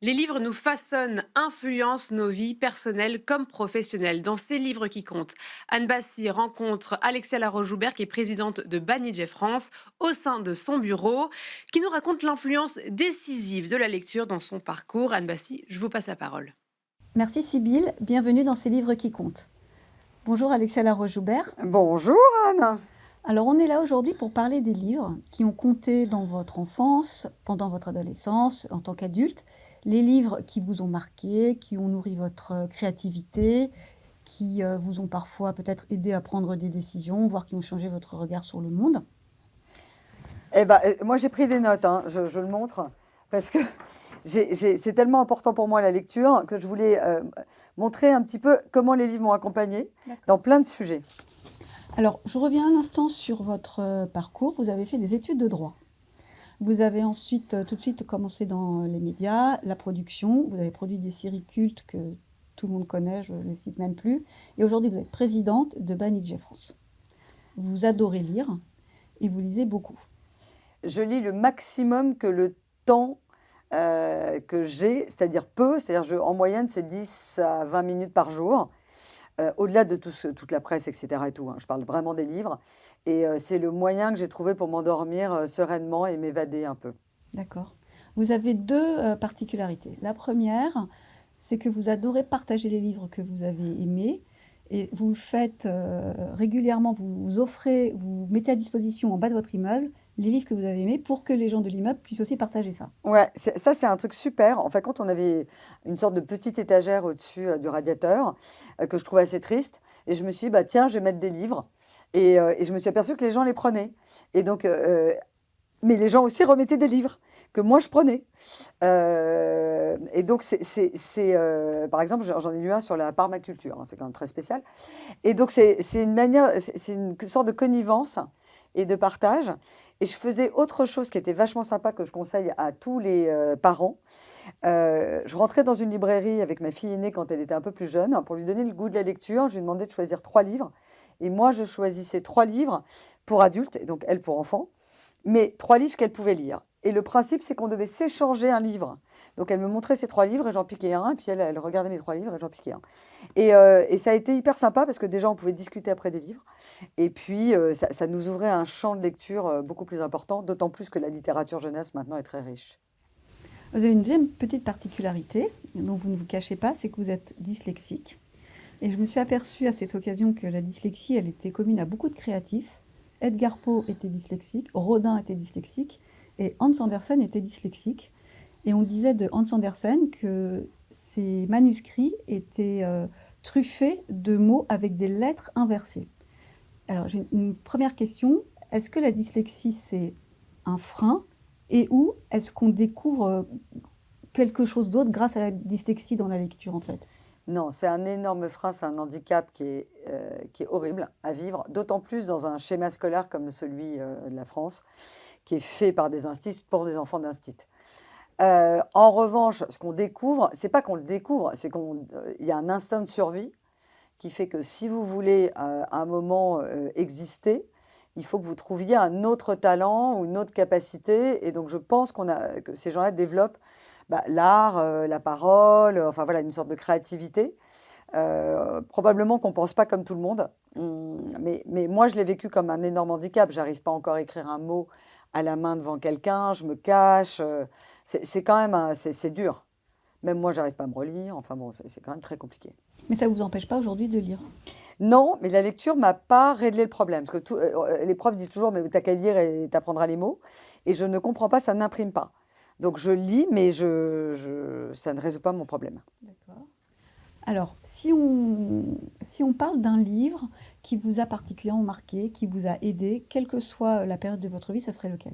Les livres nous façonnent, influencent nos vies personnelles comme professionnelles. Dans ces livres qui comptent, Anne Bassi rencontre Alexia Laroche-Joubert, qui est présidente de Banijay France, au sein de son bureau, qui nous raconte l'influence décisive de la lecture dans son parcours. Anne Bassi, je vous passe la parole. Merci Sybille, bienvenue dans ces livres qui comptent. Bonjour Alexia Laroche-Joubert. Bonjour Anne. Alors on est là aujourd'hui pour parler des livres qui ont compté dans votre enfance, pendant votre adolescence, en tant qu'adulte, les livres qui vous ont marqué, qui ont nourri votre créativité, qui vous ont parfois peut-être aidé à prendre des décisions, voire qui ont changé votre regard sur le monde. Moi j'ai pris des notes, hein, je le montre, parce que c'est tellement important pour moi la lecture que je voulais montrer un petit peu comment les livres m'ont accompagné dans plein de sujets. Alors je reviens un instant sur votre parcours. Vous avez fait des études de droit. Vous avez ensuite tout de suite commencé dans les médias, la production. Vous avez produit des séries cultes que tout le monde connaît, je ne les cite même plus. Et aujourd'hui, vous êtes présidente de Banijay France. Vous adorez lire et vous lisez beaucoup. Je lis le maximum que le temps que j'ai, c'est-à-dire peu, en moyenne c'est 10 à 20 minutes par jour. Au-delà de toute la presse, etc. et tout, hein. Je parle vraiment des livres. Et c'est le moyen que j'ai trouvé pour m'endormir sereinement et m'évader un peu. D'accord. Vous avez deux particularités. La première, c'est que vous adorez partager les livres que vous avez aimés. Et vous le faites régulièrement, vous offrez, vous mettez à disposition en bas de votre immeuble les livres que vous avez aimés pour que les gens de l'immeuble puissent aussi partager ça. Ouais, ça c'est un truc super. En fait, quand on avait une sorte de petite étagère au-dessus du radiateur, que je trouvais assez triste, et je me suis dit, bah tiens, je vais mettre des livres. Et je me suis aperçue que les gens les prenaient. Et donc, mais les gens aussi remettaient des livres que moi je prenais. Et donc, par exemple, j'en ai lu un sur la permaculture, hein, c'est quand même très spécial. Et donc, c'est une manière, c'est une sorte de connivence et de partage. Et je faisais autre chose qui était vachement sympa, que je conseille à tous les parents. Je rentrais dans une librairie avec ma fille aînée quand elle était un peu plus jeune, pour lui donner le goût de la lecture. Je lui demandais de choisir 3 livres. Et moi, je choisissais 3 livres pour adultes, et donc elle pour enfants, mais 3 livres qu'elle pouvait lire. Et le principe, c'est qu'on devait s'échanger un livre. Donc elle me montrait ses 3 livres et j'en piquais un, et puis elle regardait mes 3 livres et j'en piquais un. Et ça a été hyper sympa parce que déjà on pouvait discuter après des livres. Et puis ça nous ouvrait un champ de lecture beaucoup plus important, d'autant plus que la littérature jeunesse maintenant est très riche. Vous avez une deuxième petite particularité dont vous ne vous cachez pas, c'est que vous êtes dyslexique. Et je me suis aperçue à cette occasion que la dyslexie, elle était commune à beaucoup de créatifs. Edgar Poe était dyslexique, Rodin était dyslexique et Hans Andersen était dyslexique. Et on disait de Hans Andersen que ses manuscrits étaient truffés de mots avec des lettres inversées. Alors j'ai une première question. Est-ce que la dyslexie, c'est un frein? Et où est-ce qu'on découvre quelque chose d'autre grâce à la dyslexie dans la lecture, en fait? Non, c'est un énorme frein, c'est un handicap qui est horrible à vivre, d'autant plus dans un schéma scolaire comme celui de la France, qui est fait par des instituts pour des enfants d'institut. En revanche, ce qu'on découvre, c'est pas qu'on le découvre, c'est qu'il y a un instinct de survie qui fait que si vous voulez à un moment exister, il faut que vous trouviez un autre talent ou une autre capacité. Et donc, je pense que ces gens-là développent l'art, la parole, enfin voilà, une sorte de créativité. Probablement qu'on ne pense pas comme tout le monde. Mais moi, je l'ai vécu comme un énorme handicap. J'arrive pas encore à écrire un mot à la main devant quelqu'un, je me cache. C'est quand même, c'est dur. Même moi, j'arrive pas à me relire. Enfin bon, c'est quand même très compliqué. Mais ça ne vous empêche pas aujourd'hui de lire. Non, mais la lecture m'a pas réglé le problème. Parce que les profs disent toujours, mais t'as qu'à lire et t'apprendras les mots. Et je ne comprends pas, ça n'imprime pas. Donc je lis, mais ça ne résout pas mon problème. D'accord. Alors, si on parle d'un livre qui vous a particulièrement marqué, qui vous a aidé, quelle que soit la période de votre vie, ça serait lequel?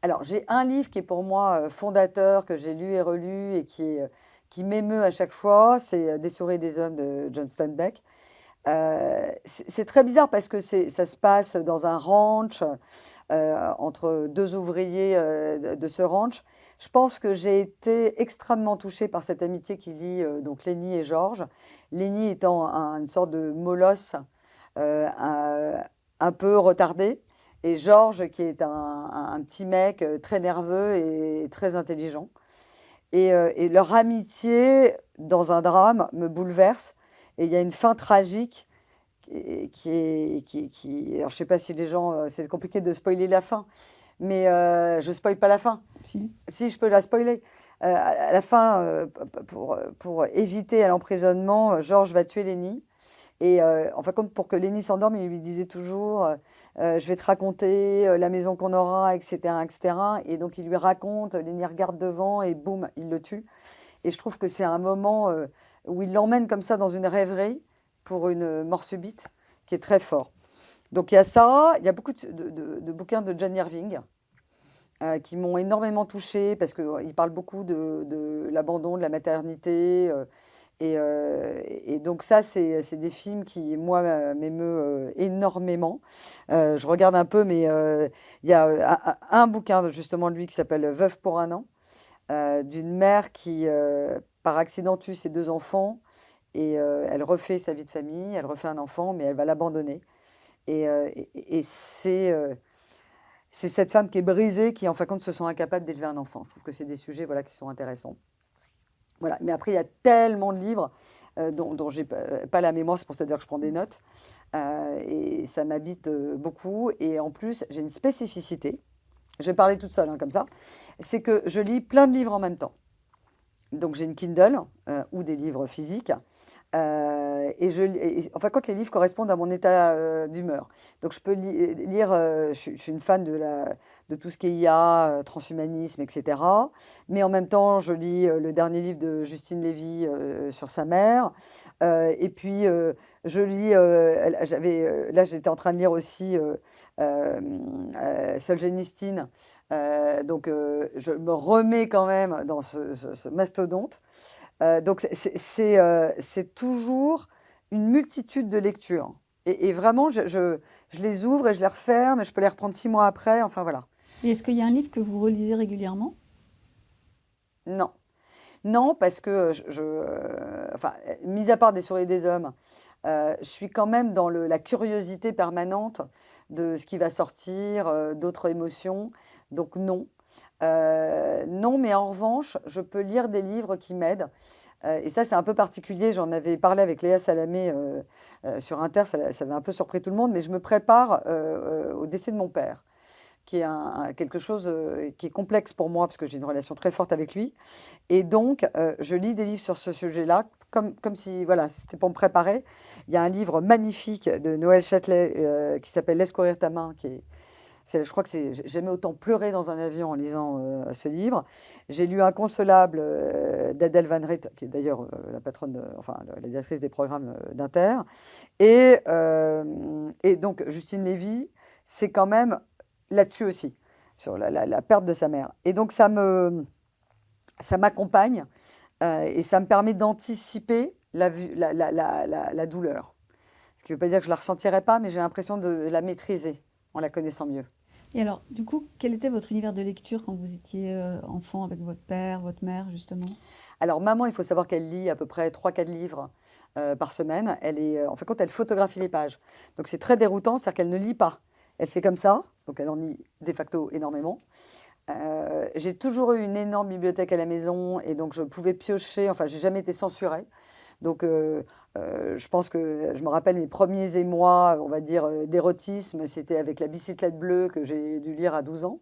Alors, j'ai un livre qui est pour moi fondateur, que j'ai lu et relu et qui m'émeut à chaque fois, c'est Des souris et des hommes de John Steinbeck. C'est très bizarre parce que ça se passe dans un ranch, entre deux ouvriers de ce ranch. Je pense que j'ai été extrêmement touchée par cette amitié qui lie donc Lenny et Georges. Lenny étant une sorte de molosse un peu retardé, et Georges qui est un petit mec très nerveux et très intelligent. Et leur amitié, dans un drame, me bouleverse. Et il y a une fin tragique alors, je sais pas si les gens, c'est compliqué de spoiler la fin, mais je spoil pas la fin. Si. Si, je peux la spoiler. À la fin, pour éviter l'emprisonnement, Georges va tuer Lenny. Et en fin de compte, pour que Lenny s'endorme, il lui disait toujours je vais te raconter la maison qu'on aura, etc., etc. Et donc, il lui raconte, Lenny regarde devant et boum, il le tue. Et je trouve que c'est un moment où il l'emmène comme ça dans une rêverie pour une mort subite qui est très fort. Donc, il y a ça. Il y a beaucoup de bouquins de John Irving qui m'ont énormément touchée parce qu'il parle beaucoup de l'abandon, de la maternité. Et donc ça, c'est des films qui, moi, m'émeut énormément. Je regarde un peu, mais il y a un bouquin justement de lui qui s'appelle Veuve pour un an, d'une mère qui, par accident, tue ses 2 enfants et elle refait sa vie de famille, elle refait un enfant, mais elle va l'abandonner. Et c'est cette femme qui est brisée qui, en fin de compte, se sent incapable d'élever un enfant. Je trouve que c'est des sujets voilà, qui sont intéressants. Voilà. Mais après, il y a tellement de livres dont je n'ai pas la mémoire, c'est pour ça dire que je prends des notes. Et ça m'habite beaucoup. Et en plus, j'ai une spécificité. Je vais parler toute seule, hein, comme ça. C'est que je lis plein de livres en même temps. Donc j'ai une Kindle ou des livres physiques. Enfin, quand les livres correspondent à mon état d'humeur. Donc je peux lire, je suis une fan de tout ce qui est IA, transhumanisme, etc. Mais en même temps, je lis le dernier livre de Justine Lévy sur sa mère. Et puis, je lis, là j'étais en train de lire aussi Solzhenitsyn. Donc je me remets quand même dans ce mastodonte. Donc c'est toujours une multitude de lectures. Et vraiment, je les ouvre et je les referme et je peux les reprendre 6 mois après. Enfin voilà. Et est-ce qu'il y a un livre que vous relisez régulièrement? Non. Non, parce que enfin, mis à part Des souris et des hommes, je suis quand même dans la curiosité permanente de ce qui va sortir, d'autres émotions. Donc non. Non, mais en revanche, je peux lire des livres qui m'aident. Et ça, c'est un peu particulier. J'en avais parlé avec Léa Salamé sur Inter. Ça avait un peu surpris tout le monde. Mais je me prépare au décès de mon père, qui est quelque chose qui est complexe pour moi, parce que j'ai une relation très forte avec lui. Et donc, je lis des livres sur ce sujet-là, comme si, voilà, c'était pour me préparer. Il y a un livre magnifique de Noël Châtelet qui s'appelle Laisse courir ta main, je crois que j'ai jamais autant pleuré dans un avion en lisant ce livre. J'ai lu Inconsolable d'Adèle Van Riet, qui est d'ailleurs la patronne, enfin la directrice des programmes d'Inter. Et donc, Justine Lévy, c'est quand même là-dessus aussi, sur la perte de sa mère. Et donc, ça m'accompagne et ça me permet d'anticiper la douleur. Ce qui ne veut pas dire que je ne la ressentirai pas, mais j'ai l'impression de la maîtriser en la connaissant mieux. Et alors, du coup, quel était votre univers de lecture quand vous étiez enfant avec votre père, votre mère, justement? Alors, maman, il faut savoir qu'elle lit à peu près 3-4 livres par semaine. En fait, quand elle photographie les pages. Donc, c'est très déroutant, c'est-à-dire qu'elle ne lit pas. Elle fait comme ça, donc elle en lit de facto énormément. J'ai toujours eu une énorme bibliothèque à la maison et donc je pouvais piocher, enfin, j'ai jamais été censurée. Donc, je pense que je me rappelle mes premiers émois, on va dire, d'érotisme, c'était avec La bicyclette bleue que j'ai dû lire à 12 ans.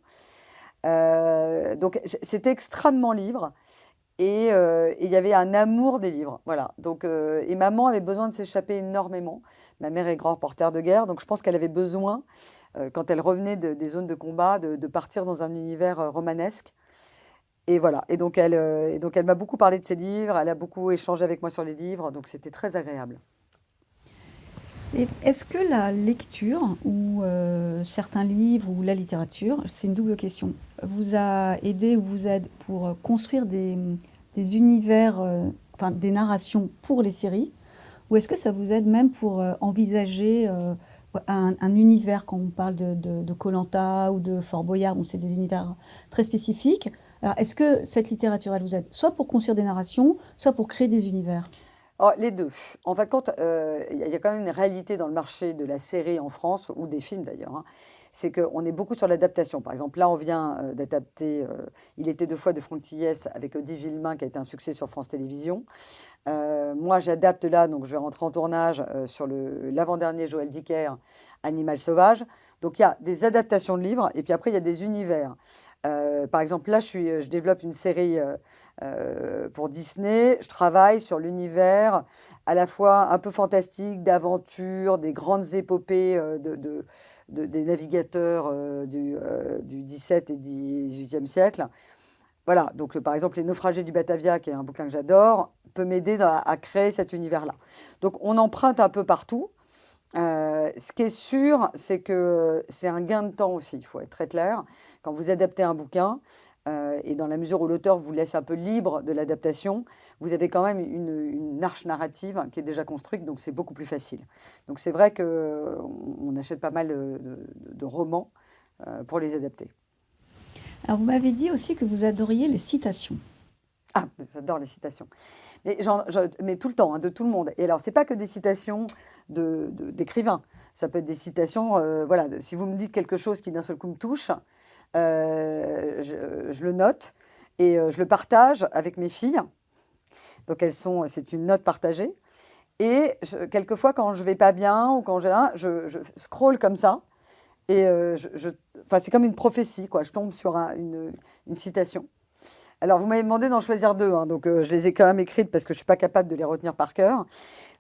Donc, c'était extrêmement libre et il y avait un amour des livres. Voilà. Donc, et maman avait besoin de s'échapper énormément. Ma mère est grand reporter de guerre, donc je pense qu'elle avait besoin, quand elle revenait des zones de combat, de partir dans un univers romanesque. Et voilà. Et donc, elle m'a beaucoup parlé de ses livres, elle a beaucoup échangé avec moi sur les livres, donc c'était très agréable. Et est-ce que la lecture ou certains livres ou la littérature, c'est une double question, vous a aidé ou vous aide pour construire des univers, enfin des narrations pour les séries, ou est-ce que ça vous aide même pour envisager un univers, quand on parle de koh ou de Fort Boyard, où c'est des univers très spécifiques. Alors, est-ce que cette littérature, elle vous aide soit pour construire des narrations, soit pour créer des univers? Oh, les deux. En fin de compte, il y a quand même une réalité dans le marché de la série en France, ou des films d'ailleurs, hein. c'est qu'on est beaucoup sur l'adaptation. Par exemple, là, on vient d'adapter Il était deux fois de Franck Thiès avec Odile Villemain, qui a été un succès sur France Télévisions. Moi, j'adapte là, donc je vais rentrer en tournage sur l'avant-dernier Joël Dicker, Animal sauvage. Donc il y a des adaptations de livres, et puis après, il y a des univers. Par exemple, là, je développe une série pour Disney. Je travaille sur l'univers à la fois un peu fantastique, d'aventure, des grandes épopées des navigateurs du XVIIe et XVIIIe siècle. Voilà, donc par exemple, Les naufragés du Batavia, qui est un bouquin que j'adore, peut m'aider à créer cet univers-là. Donc on emprunte un peu partout. Ce qui est sûr, c'est que c'est un gain de temps aussi, il faut être très clair. Quand vous adaptez un bouquin, et dans la mesure où l'auteur vous laisse un peu libre de l'adaptation, vous avez quand même une arche narrative qui est déjà construite, donc c'est beaucoup plus facile. Donc c'est vrai qu'on achète pas mal de romans pour les adapter. Alors, vous m'avez dit aussi que vous adoriez les citations. Ah, j'adore les citations. Mais tout le temps, hein, de tout le monde. Et alors, c'est pas que des citations d'écrivains. Ça peut être des citations, voilà, si vous me dites quelque chose qui d'un seul coup me touche, je le note et je le partage avec mes filles. Donc, c'est une note partagée. Et quelquefois, quand je vais pas bien ou quand je scrolle comme ça. Et enfin, c'est comme une prophétie, quoi. Je tombe sur une citation. Alors, vous m'avez demandé d'en choisir deux, hein, donc je les ai quand même écrites parce que je ne suis pas capable de les retenir par cœur.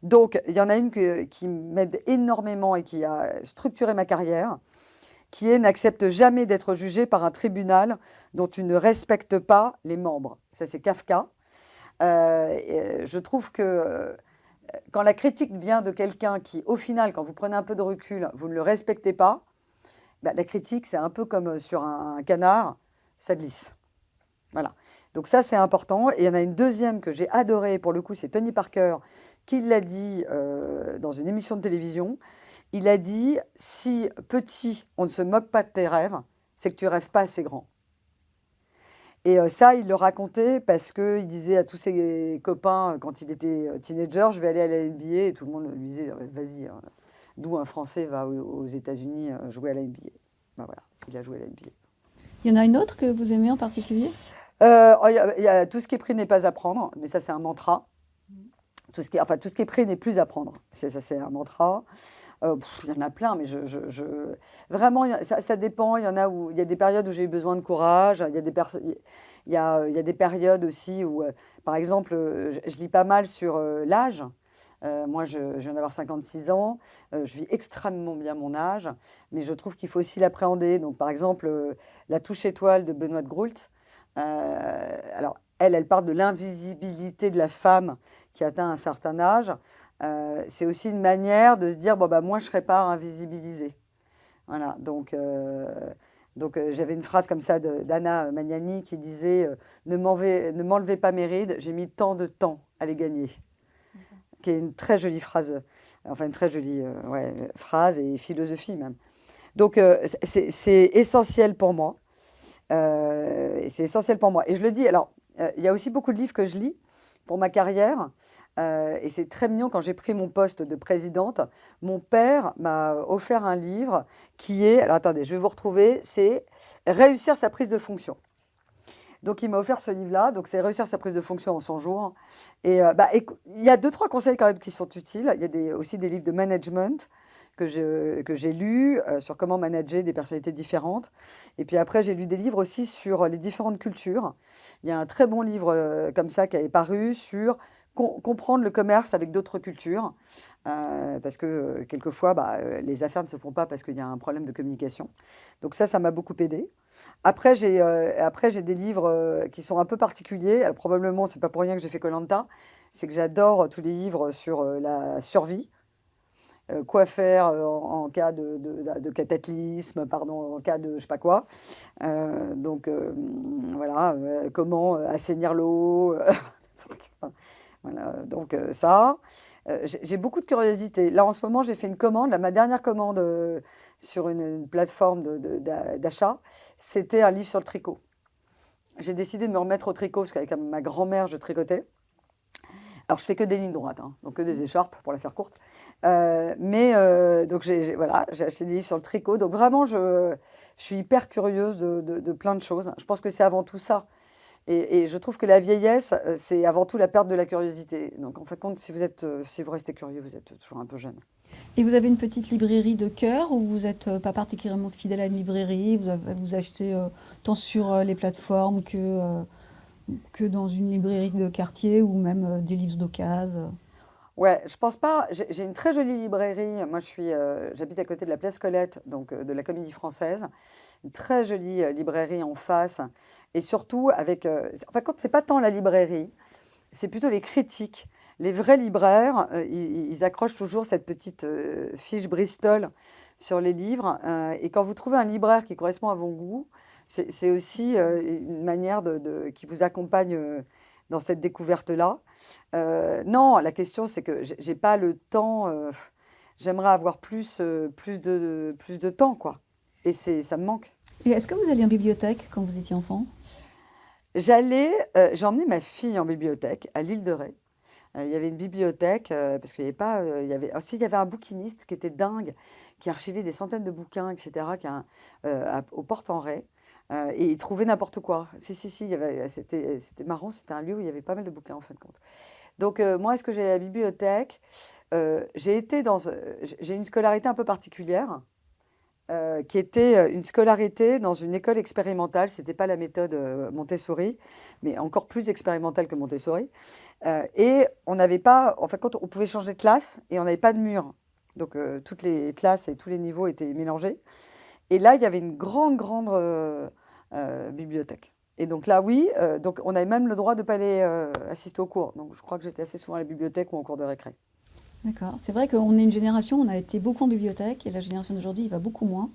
Donc, il y en a une qui m'aide énormément et qui a structuré ma carrière, qui est « N'accepte jamais d'être jugé par un tribunal dont tu ne respectes pas les membres ». Ça, c'est Kafka. Je trouve que quand la critique vient de quelqu'un qui, au final, quand vous prenez un peu de recul, vous ne le respectez pas, bah, la critique, c'est un peu comme sur un canard, ça glisse. Voilà. Donc ça, c'est important. Et il y en a une deuxième que j'ai adorée, pour le coup, c'est Tony Parker, qui l'a dit dans une émission de télévision. Il a dit, si petit, on ne se moque pas de tes rêves, c'est que tu rêves pas assez grand. Et ça, il le racontait parce qu'il disait à tous ses copains, quand il était teenager, je vais aller à la NBA, et tout le monde lui disait, vas-y, d'où un Français va aux États-Unis jouer à la NBA. Ben voilà, il a joué à la NBA. Il y en a une autre que vous aimez en particulier? Il y a tout ce qui est pris n'est pas à prendre, mais ça, c'est un mantra. Tout ce qui est pris n'est plus à prendre. Ça, c'est un mantra. Il y en a plein, mais vraiment, ça dépend. Il y en a où il y a des périodes où j'ai eu besoin de courage. Il y a des périodes aussi où, par exemple, je lis pas mal sur l'âge. Moi, je viens d'avoir 56 ans. Je vis extrêmement bien mon âge, mais je trouve qu'il faut aussi l'appréhender. Donc, par exemple, La touche étoile de Benoît de Groult. Alors, elle parle de l'invisibilité de la femme qui atteint un certain âge. C'est aussi une manière de se dire, bon, bah, moi, je ne serai pas invisibilisée. Voilà, donc j'avais une phrase comme ça d'Anna Magnani qui disait ne m'enlevez pas mes rides, j'ai mis tant de temps à les gagner. Qui est une très jolie phrase, enfin une très jolie phrase et philosophie même. Donc c'est essentiel pour moi. C'est essentiel pour moi. Et je le dis, alors, il y a aussi beaucoup de livres que je lis pour ma carrière. Et c'est très mignon, quand j'ai pris mon poste de présidente, mon père m'a offert un livre qui est, alors attendez, je vais vous retrouver, c'est « Réussir sa prise de fonction ». Donc il m'a offert ce livre-là, donc c'est « Réussir sa prise de fonction en 100 jours ». Et il y a 2-3 conseils quand même qui sont utiles. Il y a aussi des livres de management que j'ai lus sur comment manager des personnalités différentes. Et puis après, j'ai lu des livres aussi sur les différentes cultures. Il y a un très bon livre comme ça qui est paru sur comprendre le commerce avec d'autres cultures. Parce que quelquefois, les affaires ne se font pas parce qu'il y a un problème de communication. Donc ça m'a beaucoup aidé. Après, j'ai des livres qui sont un peu particuliers. Alors, probablement, c'est pas pour rien que j'ai fait koh c'est que j'adore tous les livres sur la survie. Quoi faire en cas de cataclysme, pardon, en cas de je sais pas quoi. Voilà, comment assainir l'eau. Voilà, donc ça. J'ai beaucoup de curiosité. Là, en ce moment, j'ai fait une commande. Là, ma dernière commande sur une plateforme d'achat, c'était un livre sur le tricot. J'ai décidé de me remettre au tricot parce qu'avec ma grand-mère, je tricotais. Alors, je fais que des lignes droites, hein, donc que des écharpes, pour la faire courte. Donc voilà, j'ai acheté des livres sur le tricot. Donc vraiment, je suis hyper curieuse de plein de choses. Je pense que c'est avant tout ça. Et je trouve que la vieillesse, c'est avant tout la perte de la curiosité. Donc en fin de compte, si vous restez curieux, vous êtes toujours un peu jeune. Et vous avez une petite librairie de cœur ou vous n'êtes pas particulièrement fidèle à une librairie? Vous achetez tant sur les plateformes que dans une librairie de quartier ou même des livres d'occasion? Ouais, je pense pas. J'ai une très jolie librairie. Moi, j'habite à côté de la Place Colette, donc de la Comédie Française. Une très jolie librairie en face. Et surtout, enfin, quand c'est pas tant la librairie, c'est plutôt les critiques. Les vrais libraires, ils accrochent toujours cette petite fiche Bristol sur les livres. Et quand vous trouvez un libraire qui correspond à vos goûts, c'est aussi une manière qui vous accompagne dans cette découverte-là. Non, la question, c'est que j'ai pas le temps. J'aimerais avoir plus de temps, quoi. Et ça me manque. Et est-ce que vous alliez en bibliothèque quand vous étiez enfant? J'ai emmené ma fille en bibliothèque à l'île de Ré. Il y avait une bibliothèque, parce qu'il y avait pas, il y avait un bouquiniste qui était dingue, qui archivait des centaines de bouquins, etc., aux portes en Ré. Et il trouvait n'importe quoi. Si, c'était marrant, c'était un lieu où il y avait pas mal de bouquins en fin de compte. Donc moi, est-ce que j'ai la bibliothèque? J'ai une scolarité un peu particulière, qui était une scolarité dans une école expérimentale. C'était pas la méthode Montessori, mais encore plus expérimentale que Montessori. Et on n'avait pas, en fait, quand on pouvait changer de classe et on n'avait pas de mur. Donc toutes les classes et tous les niveaux étaient mélangés. Et là, il y avait une grande bibliothèque. Et donc là, oui, donc on avait même le droit de ne pas aller assister aux cours. Donc je crois que j'étais assez souvent à la bibliothèque ou en cours de récré. D'accord. C'est vrai qu'on est une génération, on a été beaucoup en bibliothèque et la génération d'aujourd'hui, il va beaucoup moins.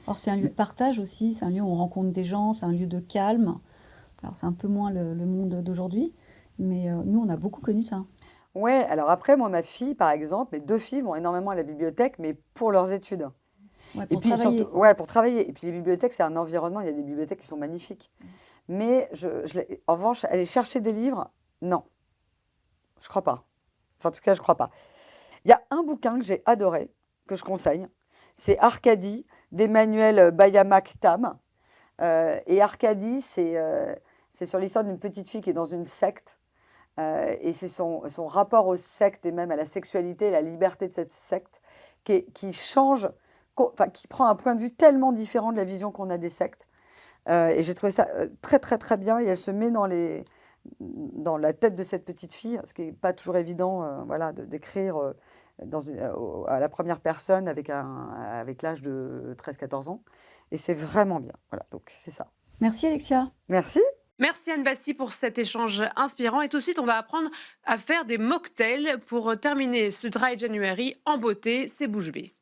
Or, c'est un lieu de partage aussi, c'est un lieu où on rencontre des gens, c'est un lieu de calme. Alors, c'est un peu moins le monde d'aujourd'hui, mais nous, on a beaucoup connu ça. Ouais, alors après, moi, ma fille, par exemple, mes deux filles vont énormément à la bibliothèque, mais pour leurs études. Ouais, Et pour puis surtout, travailler. ouais, pour travailler. Et puis les bibliothèques, c'est un environnement, il y a des bibliothèques qui sont magnifiques. Mais en revanche, aller chercher des livres, non, je crois pas. Enfin, en tout cas, je crois pas. Il y a un bouquin que j'ai adoré, que je conseille. C'est Arcadie d'Emmanuel Bayamak Tam. Et Arcadie, c'est sur l'histoire d'une petite fille qui est dans une secte. Et c'est son rapport aux sectes et même à la sexualité, la liberté de cette secte, qui change, enfin, qui prend un point de vue tellement différent de la vision qu'on a des sectes. Et j'ai trouvé ça très bien. Et elle se met dans la tête de cette petite fille, ce qui n'est pas toujours évident, voilà, d'écrire à la première personne avec l'âge de 13-14 ans. Et c'est vraiment bien. Voilà, donc c'est ça. Merci Alexia. Merci. Merci Anne Bastille pour cet échange inspirant. Et tout de suite, on va apprendre à faire des mocktails pour terminer ce Dry January en beauté. C'est bouche bée.